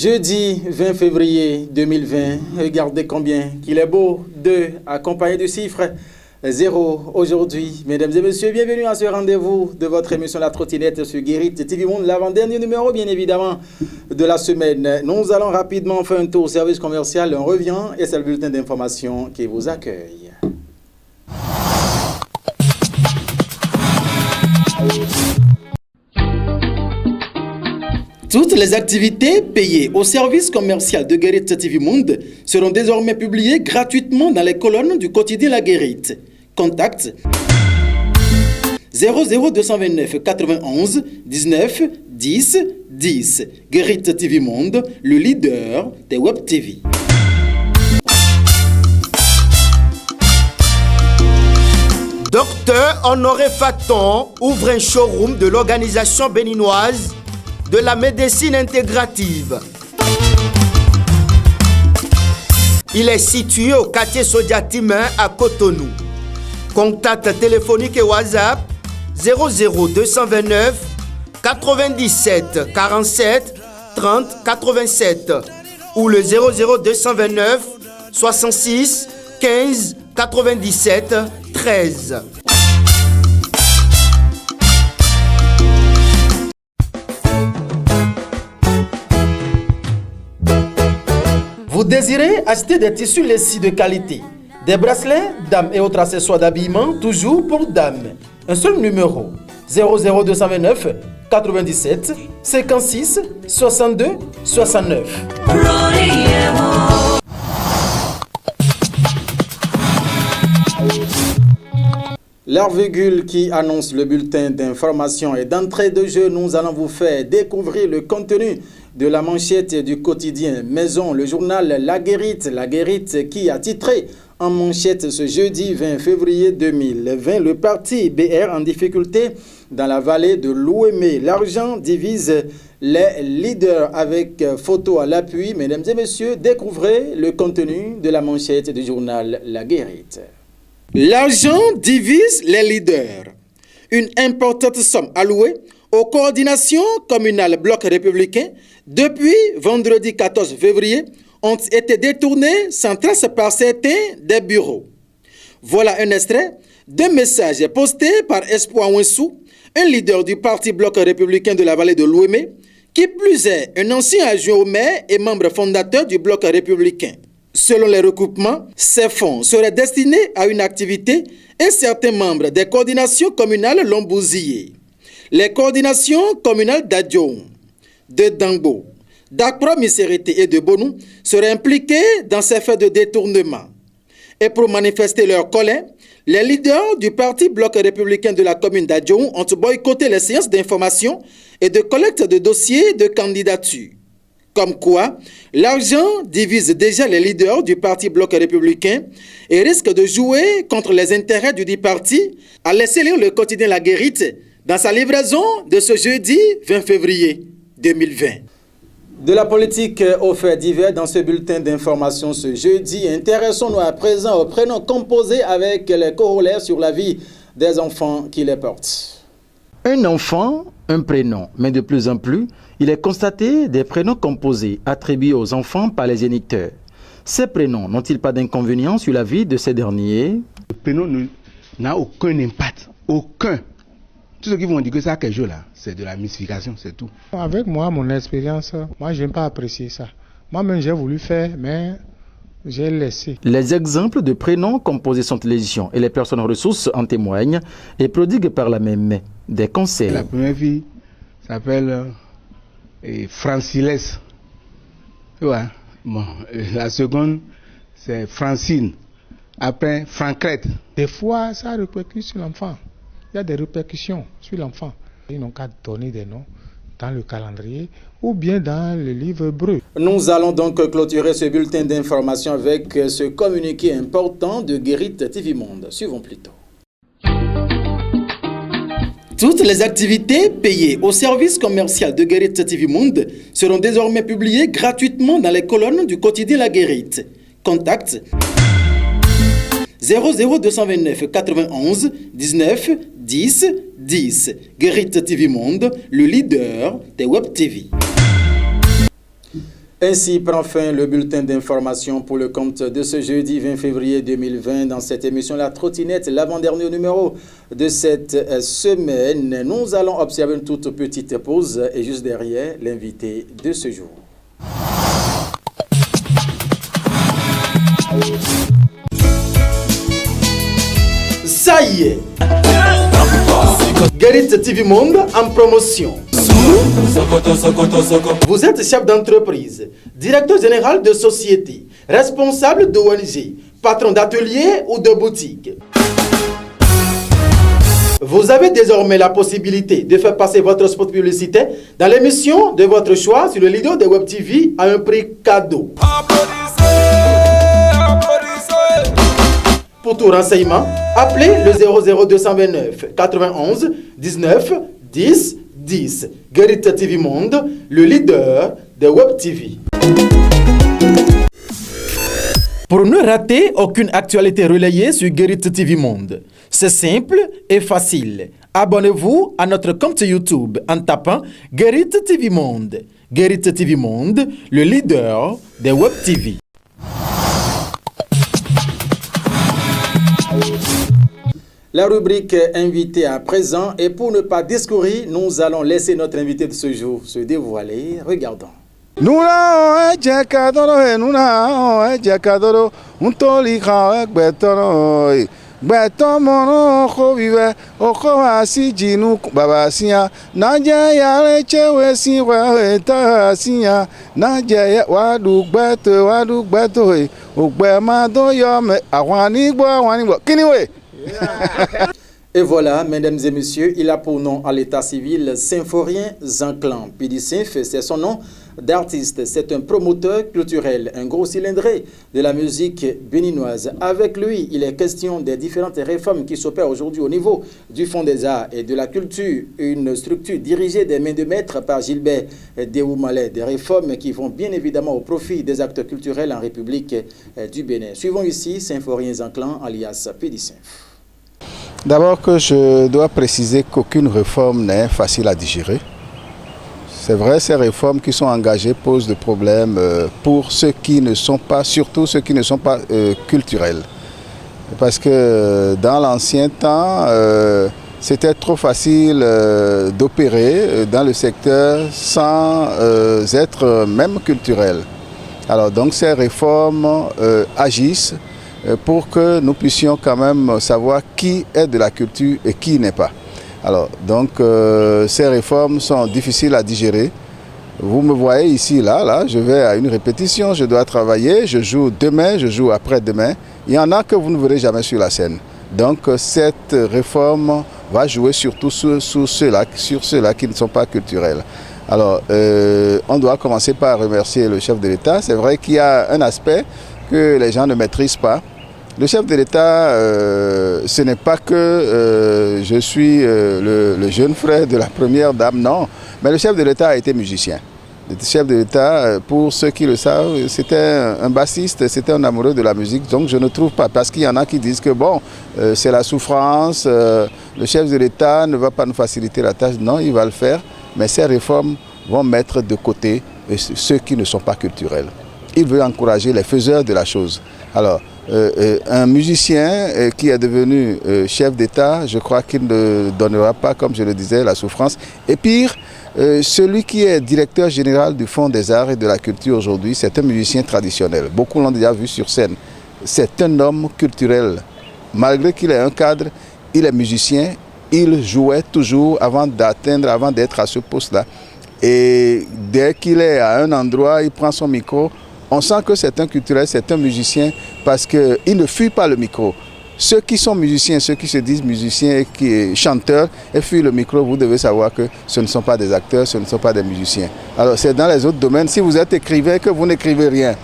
Jeudi 20 février 2020, regardez combien qu'il est beau, 2 accompagné du chiffre 0 aujourd'hui. Mesdames et messieurs, bienvenue à ce rendez-vous de votre émission La Trottinette sur Guérit TV Monde, l'avant-dernier numéro bien évidemment de la semaine. Nous allons rapidement faire un tour au service commercial, on revient et c'est le bulletin d'information qui vous accueille. Toutes les activités payées au service commercial de Guérit TV Monde seront désormais publiées gratuitement dans les colonnes du quotidien La Guérit. Contact 00229 91 19 10 10. Guérit TV Monde, le leader des Web TV. Docteur Honoré Faton ouvre un showroom de l'organisation béninoise de la médecine intégrative. Il est situé au quartier Sodia-Timin à Cotonou. Contact téléphonique et WhatsApp 00229 97 47 30 87 ou le 00229 66 15 97 13. Vous désirez acheter des tissus lacis de qualité, des bracelets, dames et autres accessoires d'habillement, toujours pour dames. Un seul numéro, 00229 97 56 62 69. L'heure virgule qui annonce le bulletin d'information et d'entrée de jeu, nous allons vous faire découvrir le contenu de la manchette du quotidien Maison, le journal La Guérit qui a titré en manchette ce jeudi 20 février 2020, le parti BR en difficulté dans la vallée de l'Ouémé. L'argent divise les leaders avec photo à l'appui. Mesdames et messieurs, découvrez le contenu de la manchette du journal La Guérit. L'argent divise les leaders. Une importante somme allouée aux coordinations communales bloc républicain depuis vendredi 14 février ont été détournées sans trace par certains des bureaux. Voilà un extrait d'un message posté par Espoir Ouensou, un leader du parti bloc républicain de la vallée de l'Ouémé, qui plus est un ancien adjoint au maire et membre fondateur du bloc républicain. Selon les recoupements, ces fonds seraient destinés à une activité et certains membres des coordinations communales l'ont bousillé. Les coordinations communales d'Adjoum, de Dangbo, d'Akpro Misérité et de Bonou seraient impliquées dans ces faits de détournement. Et pour manifester leur colère, les leaders du parti bloc républicain de la commune d'Adjoum ont boycotté les séances d'information et de collecte de dossiers de candidature. Comme quoi, l'argent divise déjà les leaders du parti bloc républicain et risque de jouer contre les intérêts du dit parti, a laissé lire le quotidien La Guérit dans sa livraison de ce jeudi 20 février 2020. De la politique aux faits divers dans ce bulletin d'information ce jeudi, intéressons-nous à présent aux prénoms composés avec les corollaires sur la vie des enfants qui les portent. Un enfant, un prénom, mais de plus en plus, il est constaté des prénoms composés attribués aux enfants par les géniteurs. Ces prénoms n'ont-ils pas d'inconvénients sur la vie de ces derniers? Le prénom n'a aucun impact, aucun. Tout ce qu'ils vont dire que ça, quelque chose là, c'est de la mystification, c'est tout. Avec moi, mon expérience, moi, je n'ai pas apprécié ça. Moi-même, j'ai voulu faire, mais j'ai laissé. Les exemples de prénoms composés sont légion et les personnes ressources en témoignent et prodiguent par la même des conseils. La première fille s'appelle Franciles. Ouais. Bon, la seconde, c'est Francine. Après, Francrette. Des fois, ça répercute sur l'enfant. Il y a des répercussions sur l'enfant. Ils n'ont qu'à donner des noms dans le calendrier ou bien dans le livre hébreu. Nous allons donc clôturer ce bulletin d'information avec ce communiqué important de Guérit TV Monde. Suivons plutôt. Toutes les activités payées au service commercial de Guérit TV Monde seront désormais publiées gratuitement dans les colonnes du quotidien La Guérit. Contact 00229 91 19 10 10. Guérit TV Monde, le leader des Web TV. Ainsi prend fin le bulletin d'information pour le compte de ce jeudi 20 février 2020. Dans cette émission La Trottinette, l'avant-dernier numéro de cette semaine, nous allons observer une toute petite pause et juste derrière, l'invité de ce jour. Ça y est, Guérit TV Monde en promotion. Vous êtes chef d'entreprise, directeur général de société, responsable d'ONG, patron d'atelier ou de boutique. Vous avez désormais la possibilité de faire passer votre spot publicitaire dans l'émission de votre choix sur le leader de Web TV à un prix cadeau. Pour tout renseignement, appelez le 00229 91 19 10 10. Guérit TV Monde, le leader de Web TV. Pour ne rater aucune actualité relayée sur Guérit TV Monde, c'est simple et facile. Abonnez-vous à notre compte YouTube en tapant Guérit TV Monde. Guérit TV Monde, le leader de Web TV. La rubrique invité à présent, et pour ne pas discourir, nous allons laisser notre invité de ce jour se dévoiler. Regardons. Et voilà, mesdames et messieurs, il a pour nom à l'état civil Symphorien Zanclan. Pidicif, c'est son nom d'artiste. C'est un promoteur culturel, un gros cylindré de la musique béninoise. Avec lui, il est question des différentes réformes qui s'opèrent aujourd'hui au niveau du Fonds des Arts et de la Culture, une structure dirigée des mains de maître par Gilbert Deoumalé. Des réformes qui vont bien évidemment au profit des acteurs culturels en République du Bénin. Suivons ici Symphorien Zanclan, alias Pidicif. D'abord que je dois préciser qu'aucune réforme n'est facile à digérer. C'est vrai, ces réformes qui sont engagées posent des problèmes pour ceux qui ne sont pas, surtout ceux qui ne sont pas culturels. Parce que dans l'ancien temps, c'était trop facile d'opérer dans le secteur sans être même culturel. Alors donc ces réformes agissent pour que nous puissions quand même savoir qui est de la culture et qui n'est pas. Alors, donc, ces réformes sont difficiles à digérer. Vous me voyez ici, là, je vais à une répétition, je dois travailler, je joue demain, je joue après-demain. Il y en a que vous ne verrez jamais sur la scène. Donc, cette réforme va jouer surtout sur ceux-là qui ne sont pas culturels. Alors, on doit commencer par remercier le chef de l'État. C'est vrai qu'il y a un aspect que les gens ne maîtrisent pas. Le chef de l'État, ce n'est pas que je suis le jeune frère de la première dame, non. Mais le chef de l'État a été musicien. Le chef de l'État, pour ceux qui le savent, c'était un bassiste, c'était un amoureux de la musique. Donc je ne trouve pas, parce qu'il y en a qui disent que bon, c'est la souffrance, le chef de l'État ne va pas nous faciliter la tâche. Non, il va le faire, mais ces réformes vont mettre de côté ceux qui ne sont pas culturels. Il veut encourager les faiseurs de la chose. Alors, un musicien qui est devenu chef d'État, je crois qu'il ne donnera pas, comme je le disais, la souffrance. Et pire, celui qui est directeur général du Fonds des Arts et de la Culture aujourd'hui, c'est un musicien traditionnel. Beaucoup l'ont déjà vu sur scène. C'est un homme culturel. Malgré qu'il est un cadre, il est musicien. Il jouait toujours avant d'être à ce poste-là. Et dès qu'il est à un endroit, il prend son micro. On sent que c'est un culturel, c'est un musicien parce qu'il ne fuit pas le micro. Ceux qui sont musiciens, ceux qui se disent musiciens et qui chanteurs et fuient le micro, vous devez savoir que ce ne sont pas des acteurs, ce ne sont pas des musiciens. Alors c'est dans les autres domaines. Si vous êtes écrivain que vous n'écrivez rien,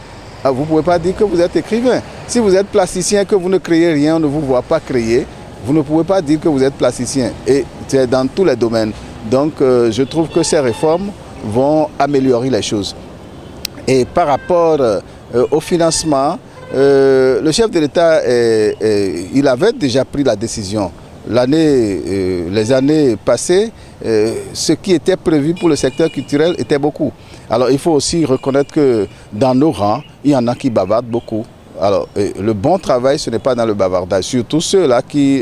vous ne pouvez pas dire que vous êtes écrivain. Si vous êtes plasticien que vous ne créez rien, on ne vous voit pas créer, vous ne pouvez pas dire que vous êtes plasticien. Et c'est dans tous les domaines. Donc je trouve que ces réformes vont améliorer les choses. Et par rapport au financement, le chef de l'État, il avait déjà pris la décision les années passées, ce qui était prévu pour le secteur culturel était beaucoup. Alors il faut aussi reconnaître que dans nos rangs, il y en a qui bavardent beaucoup. Alors, le bon travail, ce n'est pas dans le bavardage. Surtout ceux-là qui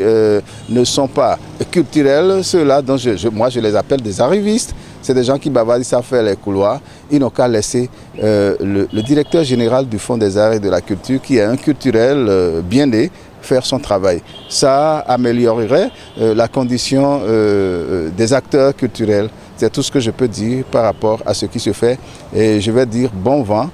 ne sont pas culturels, ceux-là dont moi je les appelle des arrivistes. C'est des gens qui bavardent, ils savent faire les couloirs. Ils n'ont qu'à laisser le directeur général du Fonds des Arts et de la Culture, qui est un culturel bien né, faire son travail. Ça améliorerait la condition des acteurs culturels. C'est tout ce que je peux dire par rapport à ce qui se fait. Et je vais dire bon vent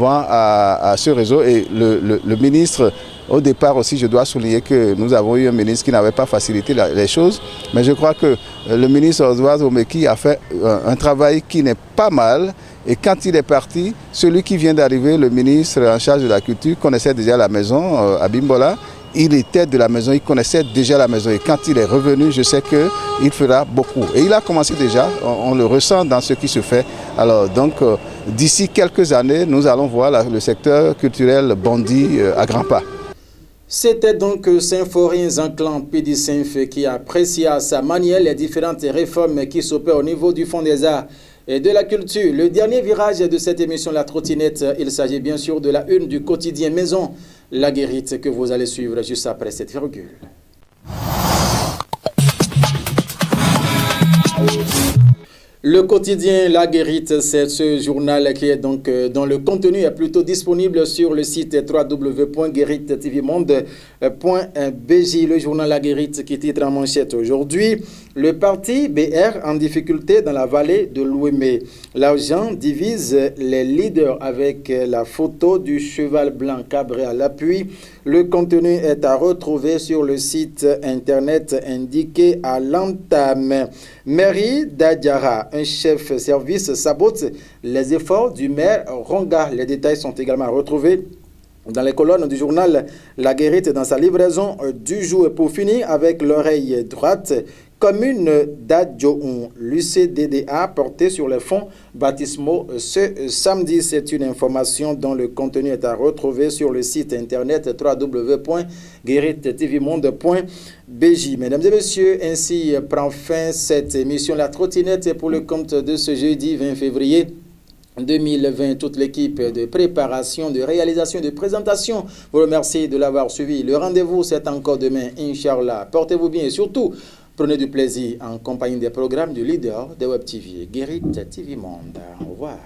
à ce réseau. Et le ministre, au départ aussi, je dois souligner que nous avons eu un ministre qui n'avait pas facilité les choses. Mais je crois que le ministre Oswald Omeki a fait un travail qui n'est pas mal. Et quand il est parti, celui qui vient d'arriver, le ministre en charge de la culture, connaissait déjà la maison à Bimbola. Il était de la maison, il connaissait déjà la maison. Et quand il est revenu, je sais qu'il fera beaucoup. Et il a commencé déjà, on le ressent dans ce qui se fait. Alors donc, d'ici quelques années, nous allons voir le secteur culturel bondir à grands pas. C'était donc Symphorien Zanclan Pédicinf qui apprécia à sa manière les différentes réformes qui s'opèrent au niveau du Fonds des Arts et de la Culture. Le dernier virage de cette émission, La Trottinette, il s'agit bien sûr de la une du quotidien Maison, La Guérite, que vous allez suivre juste après cette virgule. Le quotidien La Guérite, c'est ce journal qui est donc dont le contenu est plutôt disponible sur le site www.guérite-tvmonde.bj. Le journal La Guérite qui titre en manchette aujourd'hui: le parti BR en difficulté dans la vallée de l'Ouémé. L'argent divise les leaders avec la photo du cheval blanc cabré à l'appui. Le contenu est à retrouver sur le site internet indiqué à l'entame. Mairie d'Adjara, un chef service sabote les efforts du maire Ronga. Les détails sont également retrouvés dans les colonnes du journal La Guérite dans sa livraison du jour. Et pour finir avec l'oreille droite, commune d'Adjoun, l'UCDDA porté sur les fonds baptismaux ce samedi. C'est une information dont le contenu est à retrouver sur le site internet www.guérite-tvmonde.bj. Mesdames et messieurs, ainsi prend fin cette émission La Trottinette pour le compte de ce jeudi 20 février 2020. Toute l'équipe de préparation, de réalisation, de présentation vous remercie de l'avoir suivi. Le rendez-vous, c'est encore demain, Inch'Allah. Portez-vous bien et surtout, prenez du plaisir en compagnie des programmes du leader de Web TV, Guérite TV Monde. Au revoir.